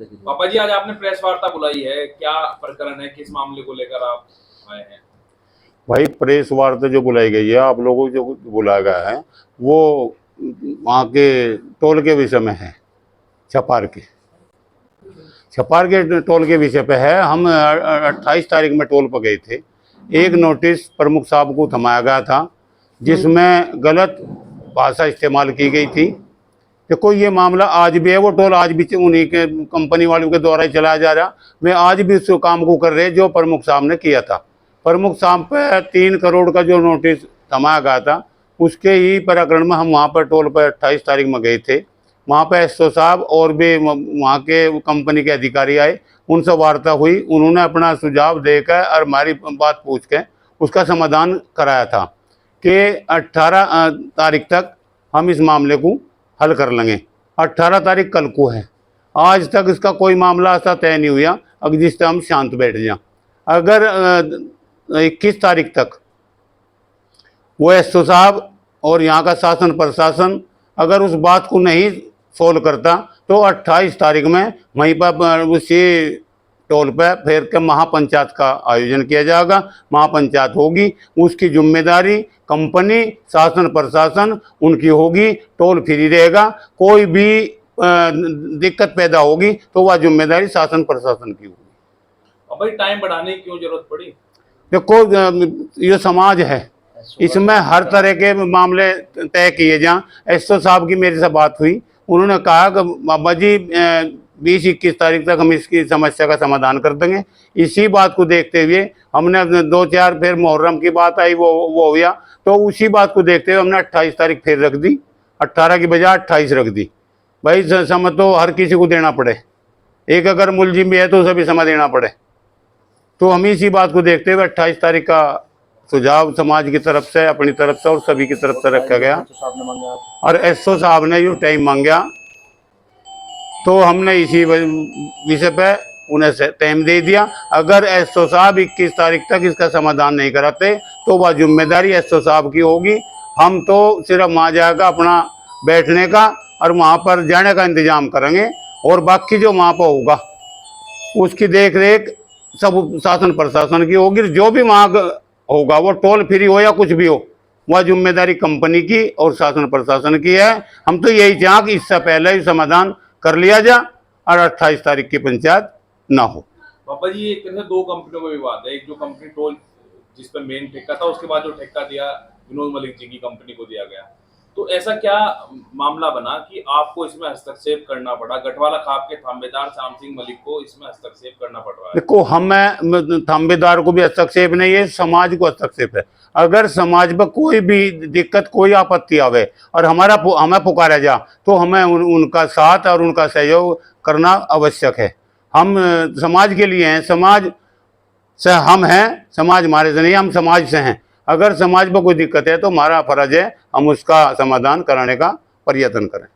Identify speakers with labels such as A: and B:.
A: पापा जी, आज आपने प्रेस वार्ता बुलाई है, क्या प्रकरण है, किस मामले को लेकर आप आए हैं?
B: भाई प्रेस वार्ता जो बुलाई गई है, आप लोगों को जो बुलाया गया है वो वहाँ के टोल के विषय में है। छपार के टोल के विषय पे है। हम 28 तारीख में टोल पर गए थे। एक नोटिस प्रमुख साहब को थमाया गया था जिसमें गलत भाषा इस्तेमाल की गई थी। देखो ये मामला आज भी है, वो टोल आज भी उन्हीं के कंपनी वालों के द्वारा ही चलाया जा रहा। वे आज भी उस काम को कर रहे जो प्रमुख साहब ने किया था। प्रमुख साहब पे 3 करोड़ का जो नोटिस थमाया गया था, उसके ही प्रकरण में हम वहाँ पर टोल पर 28 तारीख में गए थे। वहाँ पे एसओ साहब और भी वहाँ के कंपनी के अधिकारी आए, उनसे वार्ता हुई। उन्होंने अपना सुझाव देकर और हमारी बात पूछ के उसका समाधान कराया था कि 18 तारीख तक हम इस मामले को हल कर लेंगे। 18 तारीख कल को है। आज तक इसका कोई मामला ऐसा तय नहीं हुआ अगर जिससे हम शांत बैठ जाएं। अगर 21 तारीख तक वो एसओ साहब और यहाँ का शासन प्रशासन अगर उस बात को नहीं सोल्व करता तो 28 तारीख में वहीं पर उसी टोल पर फिर के महापंचायत का आयोजन किया जाएगा। महापंचायत होगी, उसकी जिम्मेदारी कंपनी शासन प्रशासन उनकी होगी। टोल फ्री रहेगा। कोई भी दिक्कत पैदा होगी तो वह जिम्मेदारी शासन प्रशासन की होगी।
A: अब भाई टाइम बढ़ाने की क्यों जरूरत पड़ी?
B: देखो ये समाज है, इसमें हर तरह के मामले तय किए जाएं। एसओ साहब की मेरे से बात हुई, उन्होंने कहा कि बाबा जी 20-21 तारीख तक हम इसकी समस्या का समाधान कर देंगे। इसी बात को देखते हुए हमने 2-4 फिर मुहर्रम की बात आई, वो हुआ, तो उसी बात को देखते हुए हमने 28 तारीख फिर रख दी। 18 की बजाय 28 रख दी। भाई समय तो हर किसी को देना पड़े, एक अगर मुलजिम भी है तो उसे भी समय देना पड़े। तो हम इसी बात को देखते हुए 28 तारीख का सुझाव समाज की तरफ से, अपनी तरफ से और सभी की तरफ से रखा गया। और एसओ साहब ने जो टाइम मांगा तो हमने इसी विषय पे उन्हें टाइम दे दिया। अगर एसओ साहब 21 तारीख तक इसका समाधान नहीं कराते तो वह जिम्मेदारी एसओ साहब की होगी। हम तो सिर्फ वहाँ जाकर अपना बैठने का और वहाँ पर जाने का इंतजाम करेंगे और बाकी जो वहाँ पर होगा उसकी देख रेख सब शासन प्रशासन की होगी। जो भी वहाँ होगा वो टोल फ्री हो या कुछ भी हो, वह जिम्मेदारी कंपनी की और शासन प्रशासन की है। हम तो यही चाहें कि इससे पहले ही समाधान कर लिया जाए और 28 तारीख की पंचायत ना हो।
A: पापा जी, एक तरह से 2 कंपनियों में विवाद है। एक जो कंपनी टोल जिस पर मेन ठेका था, उसके बाद जो ठेका दिया विनोद मलिक जी की कंपनी को दिया गया, तो ऐसा क्या मामला बना कि आपको इसमें हस्तक्षेप करना पड़ा? गठवाला खाप के थांबेदार श्याम सिंह मलिक को इसमें हस्तक्षेप करना पड़ रहा है।
B: देखो हमें थांबेदार को भी हस्तक्षेप नहीं है, समाज को हस्तक्षेप है। अगर समाज पर कोई भी दिक्कत, कोई आपत्ति आवे और हमें पुकारा जा तो हमें उनका साथ और उनका सहयोग करना आवश्यक है। हम समाज के लिए हैं, समाज से हम हैं, समाज हमारे से नहीं, हम समाज से हैं। अगर समाज पर कोई दिक्कत है तो हमारा फर्ज है हम उसका समाधान कराने का प्रयत्न करें।